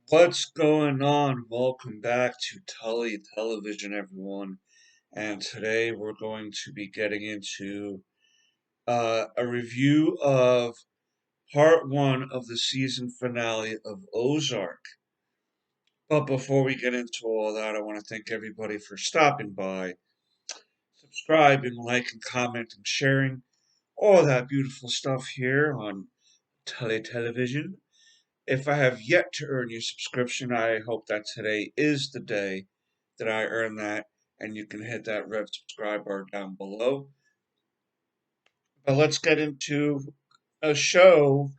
What's going on? Welcome back to Tully Television, everyone. And today we're going to be getting into a review of part one of the season finale of Ozark. But before we get into all that, I want to thank everybody for stopping by, subscribing, liking, commenting, sharing, all that beautiful stuff here on Tully Television. If I have yet to earn your subscription, I hope that today is the day that I earn that, and you can hit that red subscribe bar down below. But let's get into a show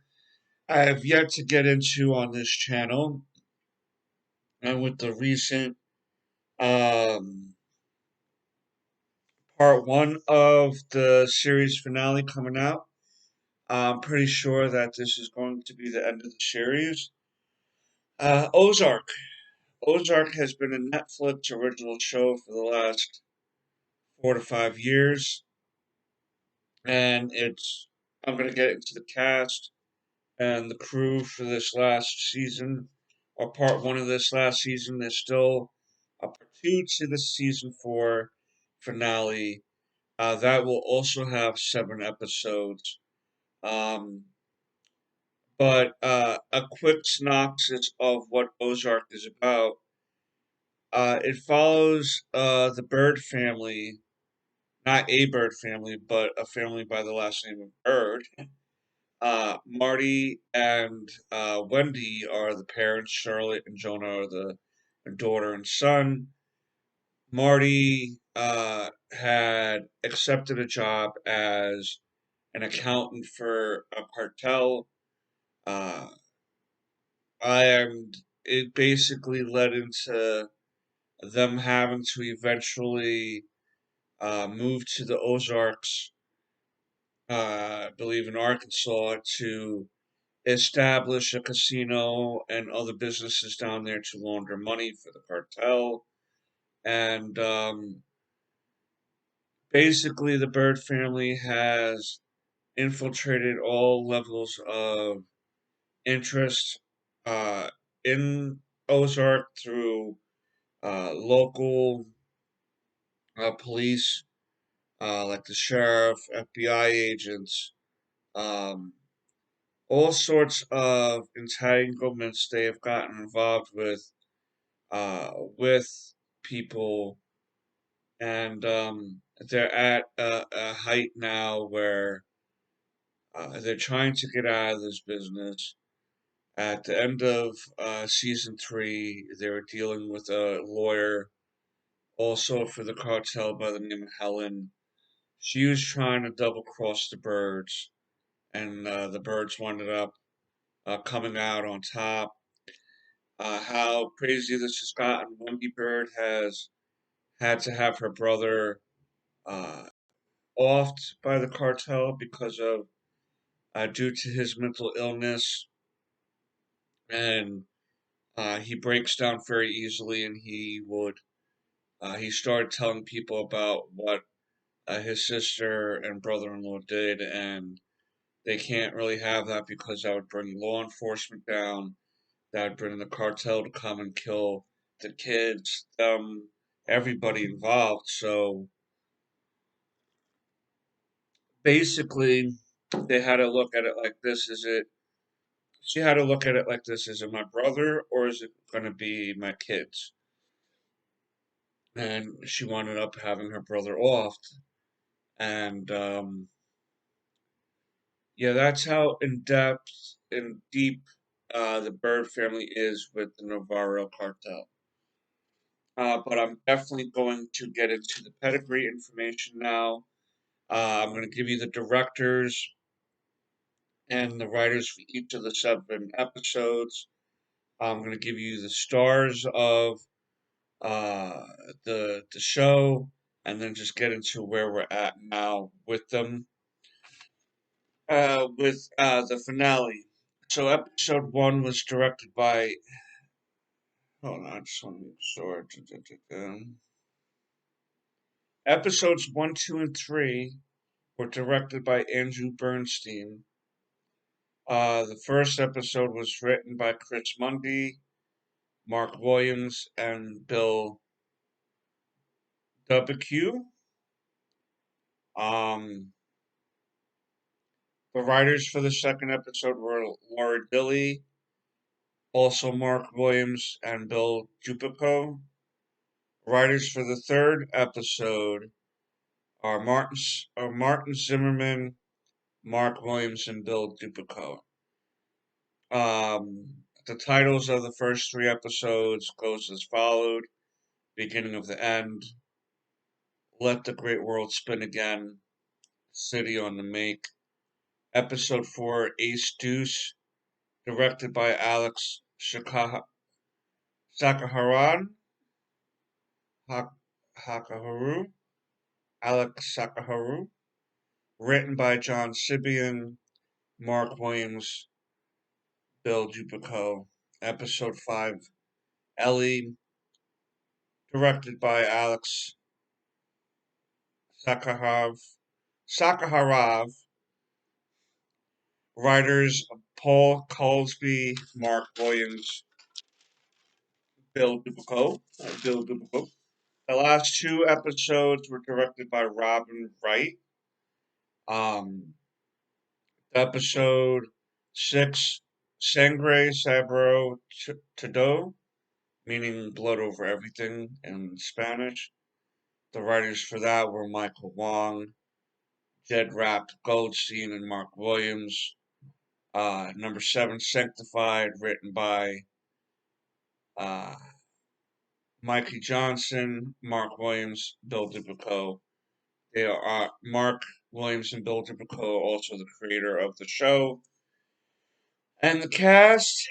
I have yet to get into on this channel, and with the recent um, part one of the series finale coming out, I'm pretty sure that this is going to be the end of the series. Ozark. Ozark has been a Netflix original show for the last 4 to 5 years, and I'm going to get into the cast and the crew for this last season, or part one of this last season. There's still a part two to the season four finale. That will also have 7 episodes. Um, but a quick synopsis of what Ozark is about. It follows the Byrd family, not a Byrd family, but a family by the last name of Byrd. Marty and Wendy are the parents. Charlotte and Jonah are the daughter and son. Marty had accepted a job as an accountant for a cartel, uh, and it basically led into them having to eventually move to the Ozarks, I believe in Arkansas, to establish a casino and other businesses down there to launder money for the cartel. And basically, the Byrd family has infiltrated all levels of interest uh, in Ozark through local police, like the sheriff, FBI agents, um, all sorts of entanglements they have gotten involved with people, and they're at a height now where they're trying to get out of this business. At the end of season three, they were dealing with a lawyer, also for the cartel by the name of Helen. She was trying to double cross the Byrds, and the Byrds ended up coming out on top. How crazy this has gotten. Wendy Byrd has had to have her brother uh, offed by the cartel because of due to his mental illness, and he breaks down very easily, and he started telling people about what his sister and brother-in-law did, and they can't really have that because that would bring law enforcement down. That would bring the cartel to come and kill the kids, them, everybody involved. So basically, they had to look at it like this: is it she had to look at it like this: is it my brother or is it going to be my kids? And she wound up having her brother off. And yeah, that's how in depth and deep the Byrd family is with the Navarro cartel. But I'm definitely going to get into the pedigree information now. I'm going to give you the directors and the writers for each of the 7 episodes. I'm going to give you the stars of uh, the show, and then just get into where we're at now with them. With the finale. So episode one was directed by. Hold on, I just want to make sure. Episodes one, two, and three were directed by Andrew Bernstein. The first episode was written by Chris Mundy. Mark Williams and Bill W. Um, the writers for the second episode were Laura Dilley, also Mark Williams and Bill Dupico. Writers for the third episode are Martin Zimmerman, Mark Williams, and Bill Dupico. The titles of the first three episodes goes as followed: Beginning of the End, Let the Great World Spin Again, City on the Make. Episode 4, Ace Deuce, directed by Alex Sakaharan, Hakaharu, Alex Sakaharu, written by John Sibian, Mark Williams, Bill Dupico. Episode 5, Ellie, directed by Alex Sakharov, writers Paul Colesby, Mark Williams, Bill Dupico. The last two episodes were directed by Robin Wright. Um, Episode 6, Sangre Sabro Todo, meaning blood over everything in Spanish. The writers for that were Michael Wong, Jed Rapp Goldstein, and Mark Williams. Number 7, Sanctified, written by uh, Mikey Johnson, Mark Williams, Bill Dupico. They are Mark Williams and Bill Dupico, also the creator of the show. And the cast,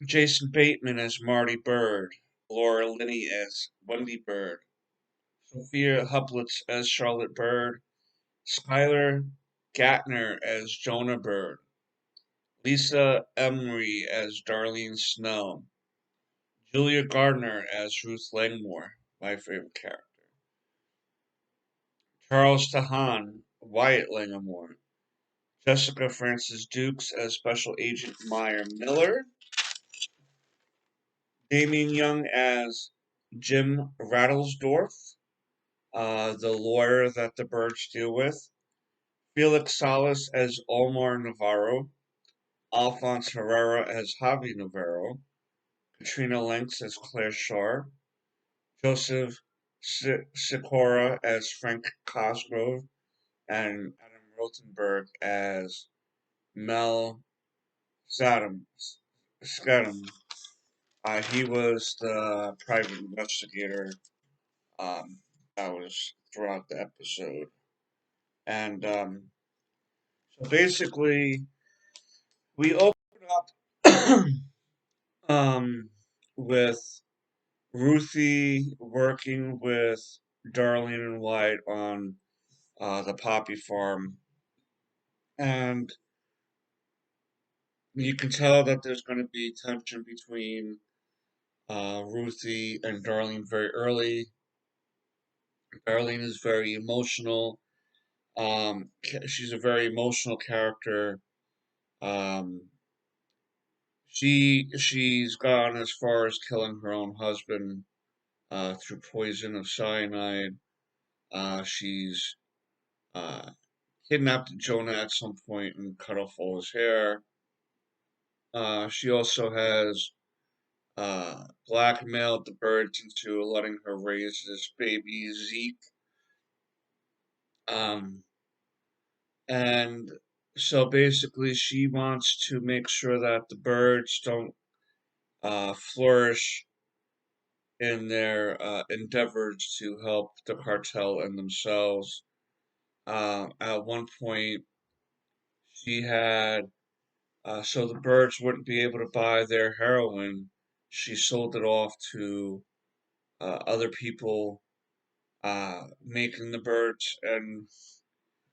Jason Bateman as Marty Byrd, Laura Linney as Wendy Byrd, Sophia Hublitz as Charlotte Byrd, Skylar Gatner as Jonah Byrd, Lisa Emery as Darlene Snow, Julia Gardner as Ruth Langmore, my favorite character, Charles Tahan, Wyatt Langmore, Jessica Francis Dukes as Special Agent Meyer Miller, Damien Young as Jim Rattlesdorf, the lawyer that the Birds deal with, Felix Salas as Omar Navarro, Alphonse Herrera as Javi Navarro, Katrina Lenks as Claire Shar, Joseph Sikora as Frank Cosgrove, and Adam Rothenberg as Mel Scadam. He was the private investigator um, that was throughout the episode. And so basically, we open up um, with Ruthie working with Darlene and White on the poppy farm. And you can tell that there's going to be tension between Ruthie and Darlene very early. Darlene is very emotional. She's a very emotional character. Um, she's gone as far as killing her own husband through poison of cyanide. She's uh, kidnapped Jonah at some point and cut off all his hair. She also has blackmailed the Birds into letting her raise this baby Zeke. Um, and so basically, she wants to make sure that the Birds don't flourish in their endeavors to help the cartel and themselves. At one point, she had, so the Birds wouldn't be able to buy their heroin, she sold it off to other people, making the Birds and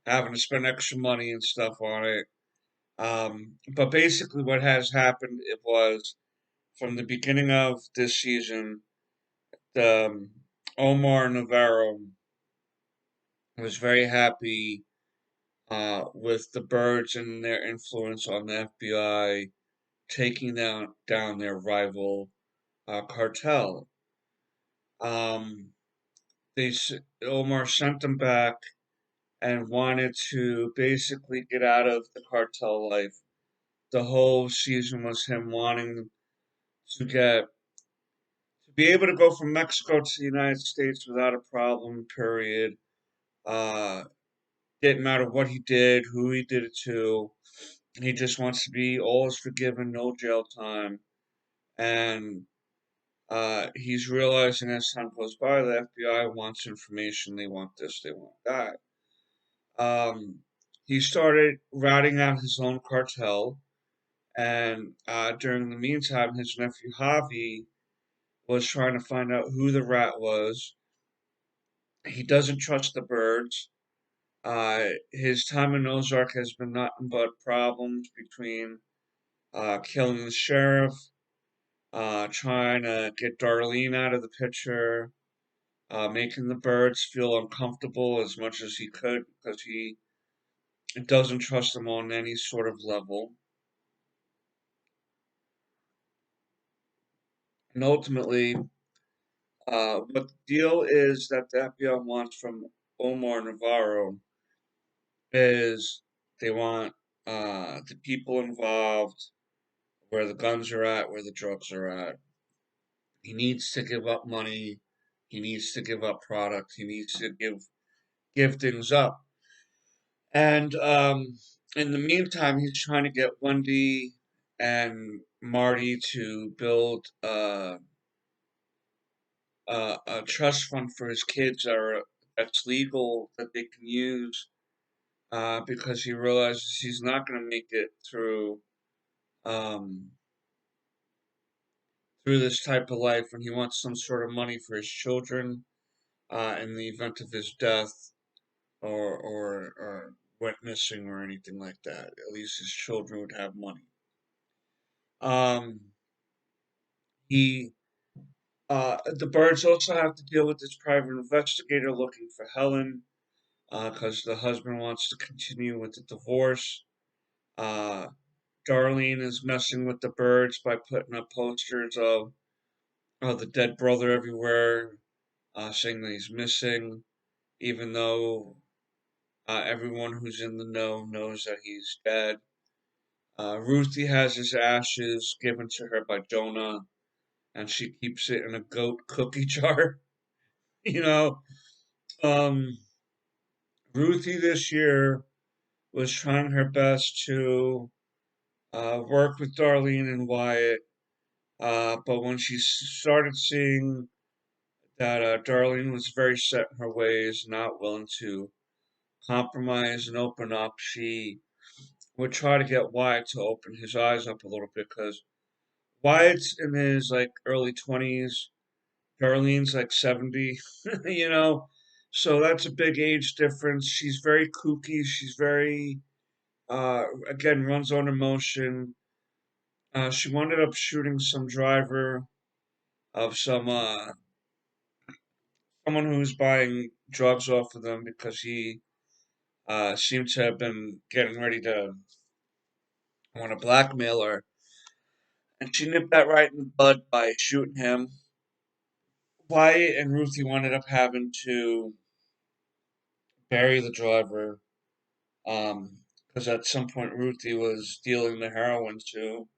having to spend extra money and stuff on it. But basically, what has happened it was from the beginning of this season, the Omar Navarro was very happy with the Birds and their influence on the FBI, taking down their rival. cartel. Um, Omar sent him back and wanted to basically get out of the cartel life. The whole season was him wanting to get to be able to go from Mexico to the United States without a problem. Period. Uh, didn't matter what he did, who he did it to. He just wants to be all is forgiven, no jail time, and he's realizing as time goes by, the FBI wants information. They want this. They want that. He started routing out his own cartel, and during the meantime, his nephew Javi was trying to find out who the rat was. He doesn't trust the Byrds. His time in Ozark has been nothing but problems between killing the sheriff, trying to get Darlene out of the picture, making the Byrds feel uncomfortable as much as he could because he doesn't trust them on any sort of level. And ultimately, what the deal is that the FBI wants from Omar Navarro is they want the people involved, where the guns are at, where the drugs are at. He needs to give up money. He needs to give up product. He needs to give things up. And in the meantime, he's trying to get Wendy and Marty to build a trust fund for his kids that's legal that they can use because he realizes he's not going to make it um, through this type of life, and he wants some sort of money for his children in the event of his death or went missing or anything like that. At least his children would have money. Um, he the Birds also have to deal with this private investigator looking for Helen because the husband wants to continue with the divorce. Uh, Darlene is messing with the Birds by putting up posters of the dead brother everywhere, saying that he's missing, even though everyone who's in the know knows that he's dead. Ruthie has his ashes given to her by Jonah, and she keeps it in a goat cookie jar. you know, um, Ruthie this year was trying her best to work with Darlene and Wyatt, but when she started seeing that Darlene was very set in her ways, not willing to compromise and open up, she would try to get Wyatt to open his eyes up a little bit because Wyatt's in his like early 20s, Darlene's like 70, you know. So that's a big age difference. She's very kooky. She's very, again, runs on emotion. She wound up shooting some driver of someone who was buying drugs off of them because he seemed to have been getting ready to want to blackmail her. And she nipped that right in the bud by shooting him. Wyatt and Ruthie ended up having to bury the driver because at some point Ruthie was dealing the heroin to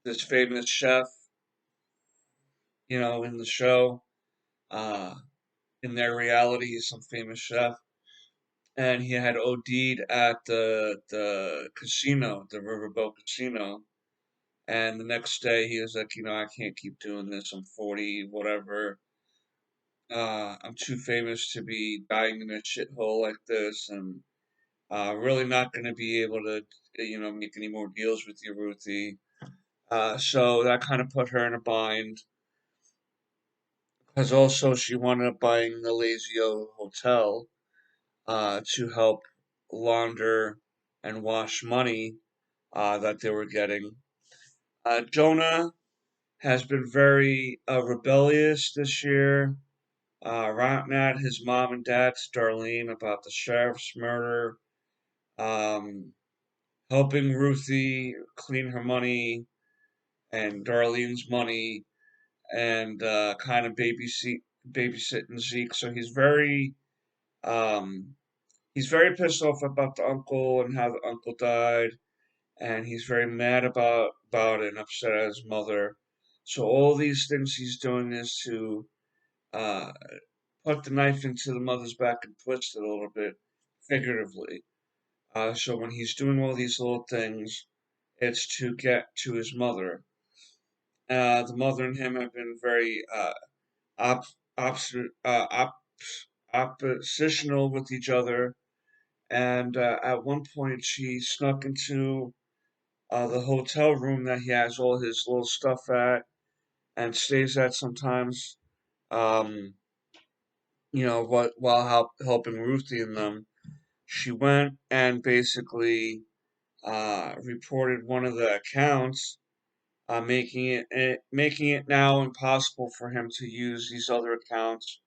this famous chef, in the show. Uh, in their reality, he's some famous chef, and he had OD'd at the casino, the Riverboat Casino. And the next day, he was like, I can't keep doing this. I'm 40, whatever. I'm too famous to be dying in a shithole like this, and really not going to be able to, make any more deals with you, Ruthie. So that kind of put her in a bind. Because also she wound up buying the Lazio Hotel to help launder and wash money that they were getting. Jonah has been very rebellious this year, ranting at his mom and dad, Darlene, about the sheriff's murder, um, helping Ruthie clean her money and Darlene's money, and kind of babysitting Zeke. So um, he's very pissed off about the uncle and how the uncle died, and he's very mad about it and upset at his mother. So all these things he's doing is to uh, put the knife into the mother's back and twist it a little bit, figuratively. So when he's doing all these little things, it's to get to his mother. The mother and him have been very op- opposite, oppositional with each other, and at one point she snuck into the hotel room that he has all his little stuff at and stays at sometimes. Um, what while helping Ruthie and them, she went and basically reported one of the accounts, making it now impossible for him to use these other accounts.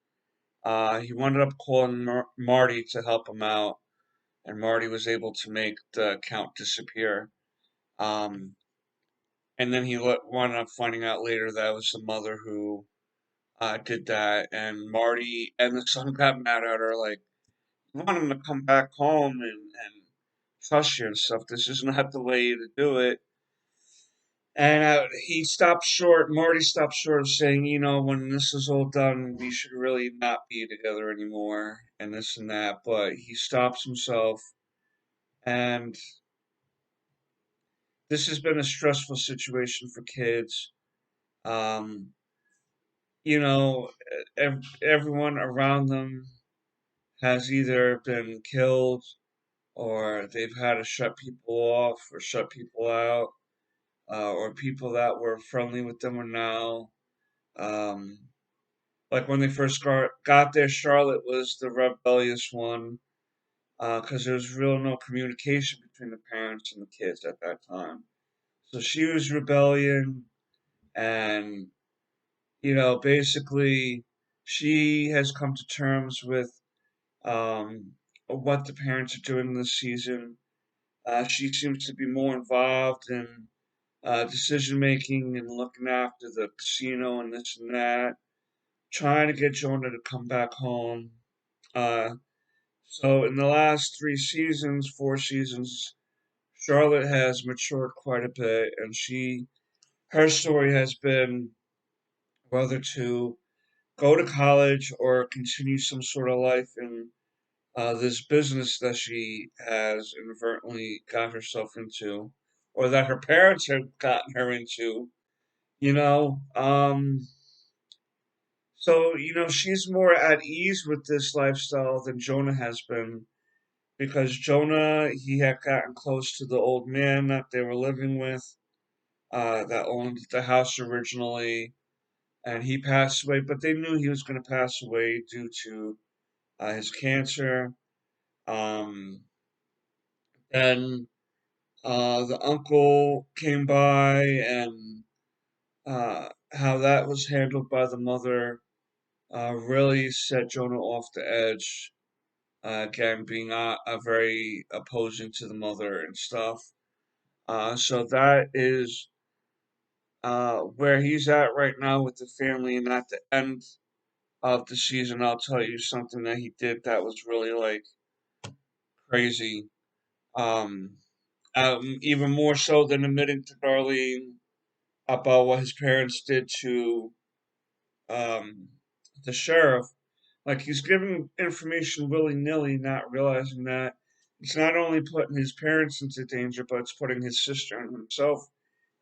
He wound up calling Marty to help him out, and Marty was able to make the account disappear. Um, and then wound up finding out later that it was the mother who did that, and Marty and the son got mad at her, like, you want him to come back home and trust you and stuff. This is not the way to do it. And Marty stopped short of saying, when this is all done, we should really not be together anymore, and this and that. But he stops himself, and this has been a stressful situation for kids. Um, everyone around them has either been killed or they've had to shut people off or shut people out, or people that were friendly with them are now. Um, like when they first got there, Charlotte was the rebellious one because there was real no communication between the parents and the kids at that time. So she was rebellion, and basically, she has come to terms with what the parents are doing this season. She seems to be more involved in decision making and looking after the casino and this and that, trying to get Jonah to come back home. Uh, so in the last 3 seasons, 4 seasons, Charlotte has matured quite a bit, and her story has been whether to go to college or continue some sort of life in this business that she has inadvertently got herself into, or that her parents have gotten her into. You know, um, so she's more at ease with this lifestyle than Jonah has been because Jonah he had gotten close to the old man that they were living with, that owned the house originally, and he passed away. But they knew he was going to pass away due to his cancer. Um, then the uncle came by, and how that was handled by the mother really set Jonah off the edge. Again, being very opposing to the mother and stuff. So that is where he's at right now with the family. And at the end of the season, I'll tell you something that he did that was really like crazy. Um, Even more so than admitting to Darlene about what his parents did to um, the sheriff. Like he's giving information willy nilly, not realizing that it's not only putting his parents into danger, but it's putting his sister and himself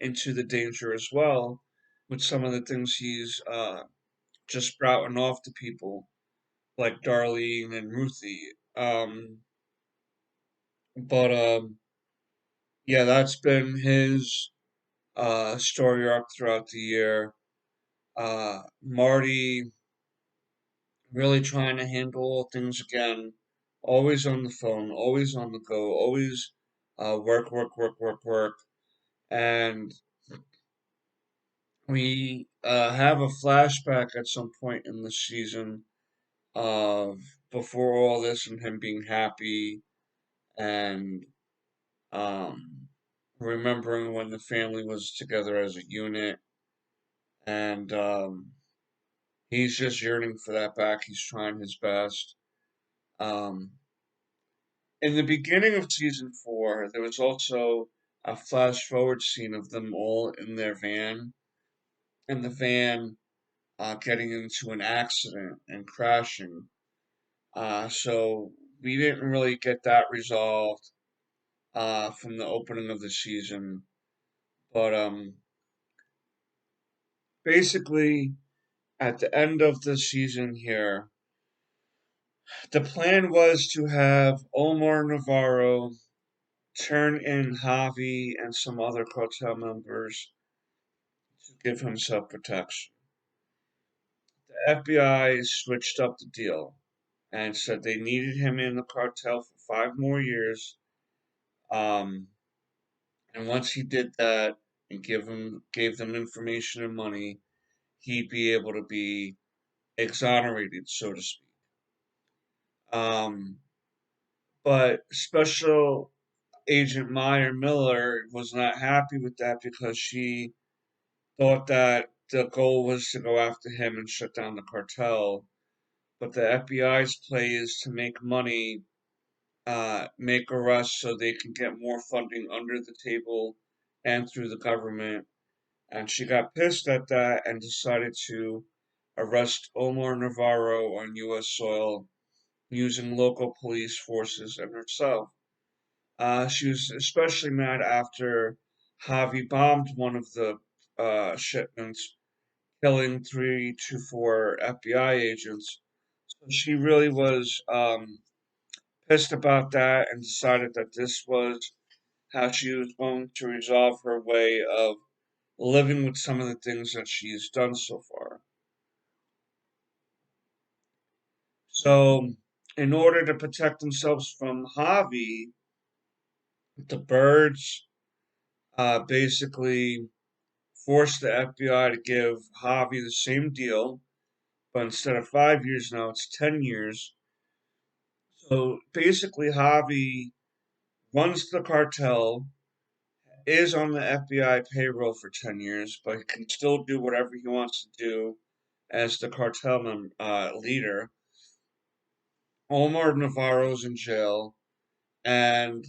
into the danger as well with some of the things he's just sprouting off to people like Darlene and Ruthie. But yeah, that's been his story arc throughout the year. Marty really trying to handle all things again, always on the phone, always on the go, always work, work, work, work, work. And we have a flashback at some point in the season of before all this and him being happy and um, remembering when the family was together as a unit. and he's just yearning for that back. He's trying his best. Um, in the beginning of season 4, there was also a flash forward scene of them all in their van, and the van getting into an accident and crashing. So we didn't really get that resolved from the opening of the season. But basically, at the end of the season here, the plan was to have Omar Navarro turn in Javi and some other cartel members to give himself protection. The FBI switched up the deal and said they needed him in the cartel for 5 more years. Um, and once he did that and gave them information and money, he'd be able to be exonerated, so to speak. Um, but Special Agent Meyer Miller was not happy with that because she thought that the goal was to go after him and shut down the cartel. But the FBI's play is to make money, make arrests so they can get more funding under the table and through the government. And she got pissed at that and decided to arrest Omar Navarro on U.S. soil using local police forces and herself. She was especially mad after Javi bombed one of the shipments, killing 3 to 4 FBI agents. So she really was pissed about that and decided that this was how she was going to resolve her way of living with some of the things that she's done so far. So, in order to protect themselves from Javi, the Birds basically forced the FBI to give Javi the same deal, but instead of 5 years now, it's 10 years. So basically, Javi runs the cartel, is on the FBI payroll for 10 years, but he can still do whatever he wants to do as the cartel leader. Omar Navarro's in jail, and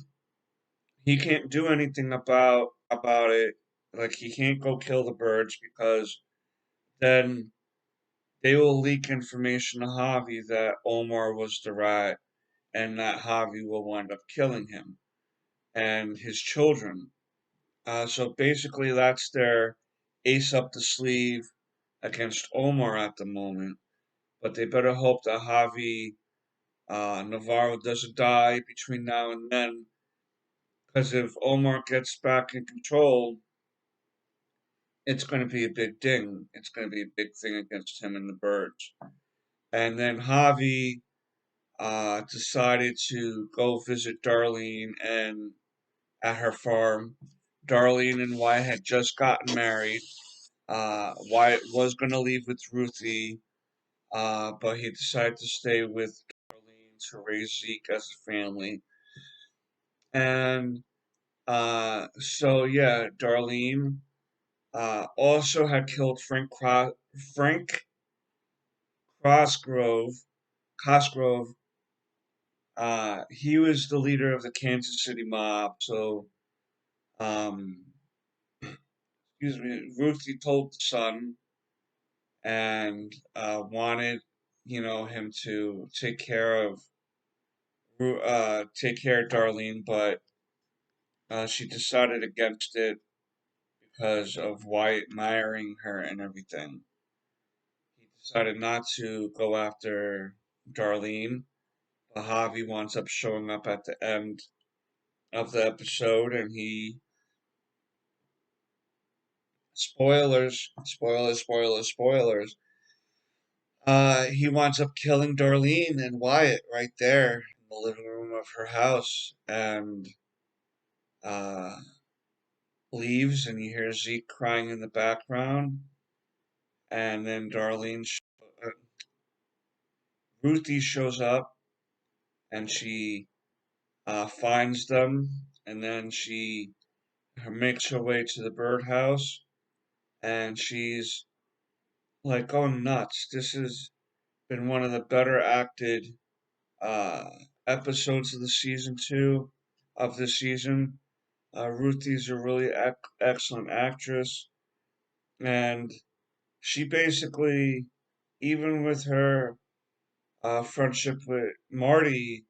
he can't do anything about it. Like he can't go kill the birds because then they will leak information to Javi that Omar was the rat and that Javi will wind up killing him and his children. So basically, that's their ace up the sleeve against Omar at the moment. But they better hope that Javi Navarro doesn't die between now and then, because if Omar gets back in control, it's going to be a big ding. It's going to be a big thing against him and the birds. And then Javi decided to go visit Darlene and at her farm. Darlene and Wyatt had just gotten married. Wyatt was going to leave with Ruthie, but he decided to stay with Darlene to raise Zeke as a family. And so, yeah, Darlene also had killed Frank Cosgrove. Cosgrove. He was the leader of the Kansas City mob. So, um, excuse me, Ruthie told the son and wanted, him to take care of Darlene, but she decided against it because of Wyatt marrying her and everything. He decided not to go after Darlene. But Javi winds up showing up at the end of the episode, and spoilers. He winds up killing Darlene and Wyatt right there in the living room of her house, and uh, leaves, and you hear Zeke crying in the background, and then Ruthie shows up, and she finds them, and then she makes her way to the birdhouse, and she's like going nuts. This has been one of the better acted uh, episodes of the season two of the season. Ruthie's a really excellent actress, and she basically, even with her friendship with Marty,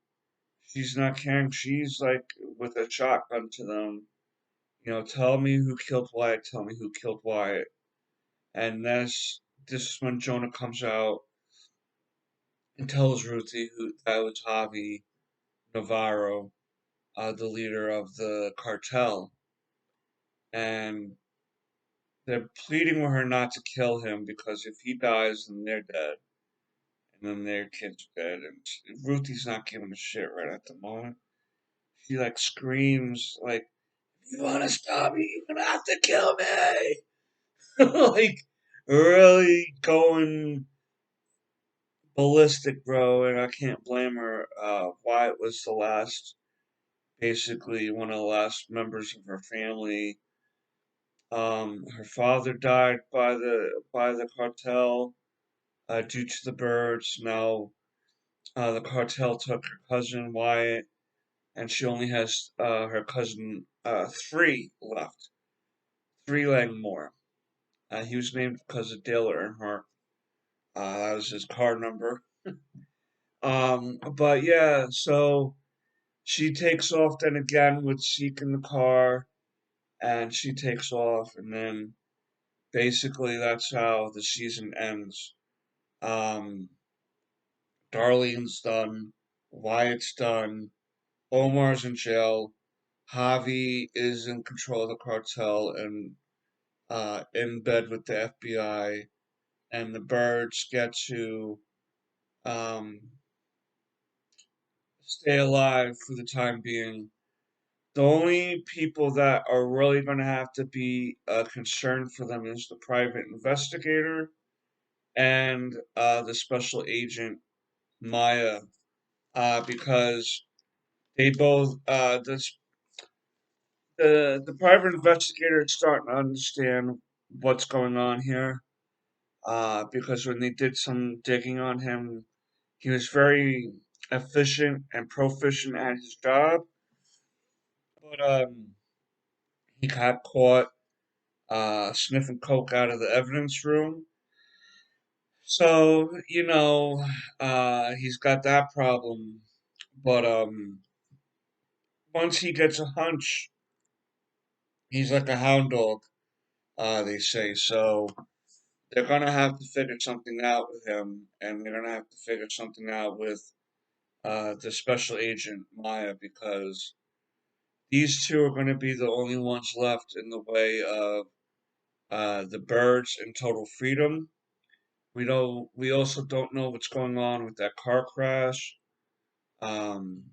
she's not caring. She's like with a shotgun to them. You know, tell me who killed Wyatt. Tell me who killed Wyatt. And this is when Jonah comes out and tells Ruthie who that was Javi Navarro, the leader of the cartel, and they're pleading with her not to kill him because if he dies, then they're dead, and then their kids are dead. And Ruthie's not giving a shit right at the moment. She like screams like, "If you want to stop me, you're gonna have to kill me!" Like really going ballistic, bro. And I can't blame her. Wyatt was the last, basically one of the last members of her family. Her father died by the cartel due to the birds. Now the cartel took her cousin Wyatt, and she only has her cousin three left, three Langmore. He was named because of Dale Earnhardt. That was his car number. But yeah, so she takes off then again with Zeke in the car, and she takes off, and then basically that's how the season ends. Um, Darlene's done, Wyatt's done, Omar's in jail, Javi is in control of the cartel and in bed with the FBI, and the birds get to um, stay alive for the time being. The only people that are really going to have to be concerned for them is the private investigator and the special agent Maya, because they both the private investigator is starting to understand what's going on here. Because when they did some digging on him, he was very efficient and proficient at his job, but he got caught sniffing coke out of the evidence room. So, he's got that problem. But once he gets a hunch, he's like a hound dog, they say. So they're gonna have to figure something out with him, and they're gonna have to figure something out with the special agent Maya because these two are gonna be the only ones left in the way of the birds and total freedom. We don't. We also don't know what's going on with that car crash. Um,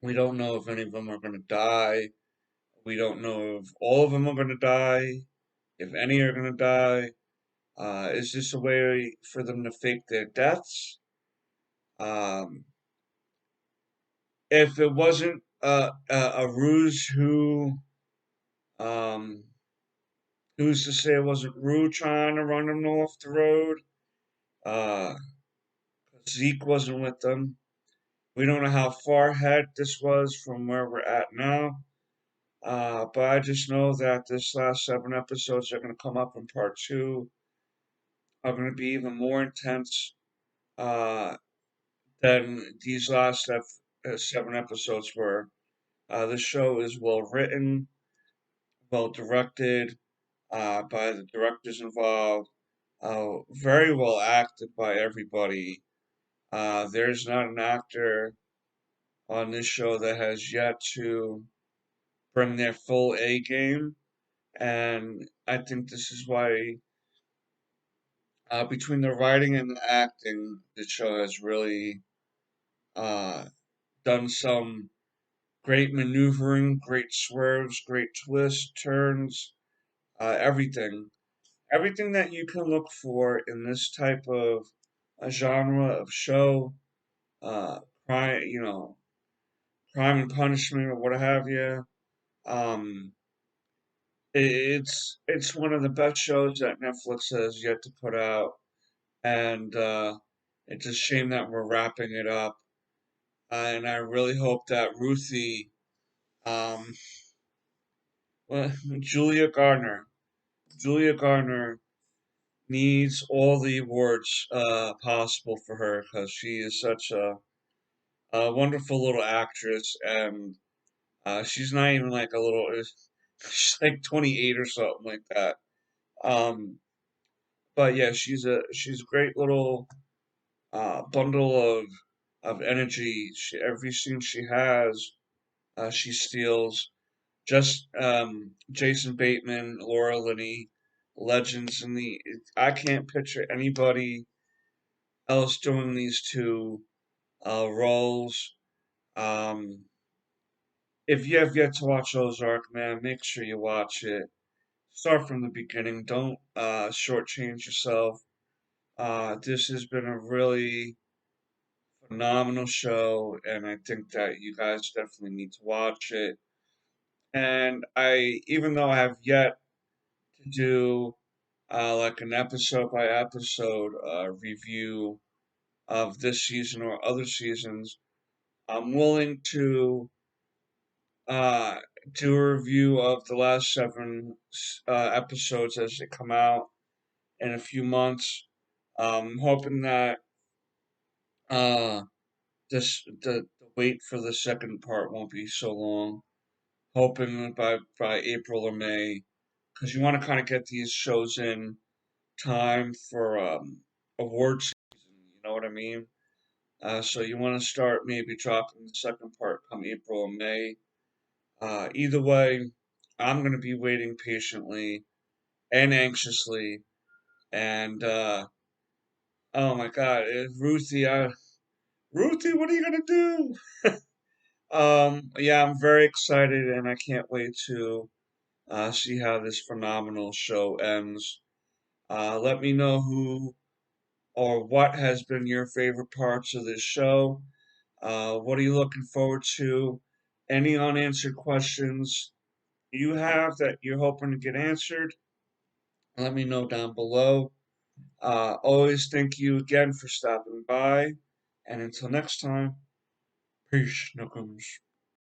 we don't know if any of them are going to die. We don't know if all of them are going to die. If any are going to die, is this a way for them to fake their deaths? Um, if it wasn't a ruse, um, who's to say it wasn't Rue trying to run them off the road? Uh, Zeke wasn't with them. We don't know how far ahead this was from where we're at now. But I just know that this last seven episodes are going to come up in part two are going to be even more intense uh, than these last seven episodes were. The show is well written, well directed by the directors involved, very well acted by everybody. There's not an actor on this show that has yet to bring their full A game. And I think this is why, between the writing and the acting, the show has really uh, done some great maneuvering, great swerves, great twists, turns, everything. Everything that you can look for in this type of a genre of show, uh, crime, crime and punishment or what have you. Um, It's one of the best shows that Netflix has yet to put out, and it's a shame that we're wrapping it up. And I really hope that Ruthie, um, well, Julia Garner needs all the awards possible for her because she is such a wonderful little actress, and she's not even like a little. She's like 28 or something like that. Um, but yeah, she's a great little bundle of energy. Every scene she has, she steals. Just Jason Bateman, Laura Linney, legends in the. I can't picture anybody else doing these two roles. Um, if you have yet to watch Ozark, man, make sure you watch it. Start from the beginning. Don't shortchange yourself. This has been a really phenomenal show, and I think that you guys definitely need to watch it. And even though I have yet to do like an episode by episode review of this season or other seasons, I'm willing to uh, do a review of the last seven episodes as they come out in a few months. Hoping that uh, the wait for the second part won't be so long. Hoping by April or May, because you want to kind of get these shows in time for award season. You know what I mean? So you want to start maybe dropping the second part come April or May. Either way, I'm going to be waiting patiently and anxiously. And oh my God, Ruthie, Ruthie, what are you going to do? Yeah, I'm very excited, and I can't wait to see how this phenomenal show ends. Let me know who or what has been your favorite parts of this show. What are you looking forward to? Any unanswered questions you have that you're hoping to get answered? Let me know down below. Always thank you again for stopping by. And until next time, peace, Nookums.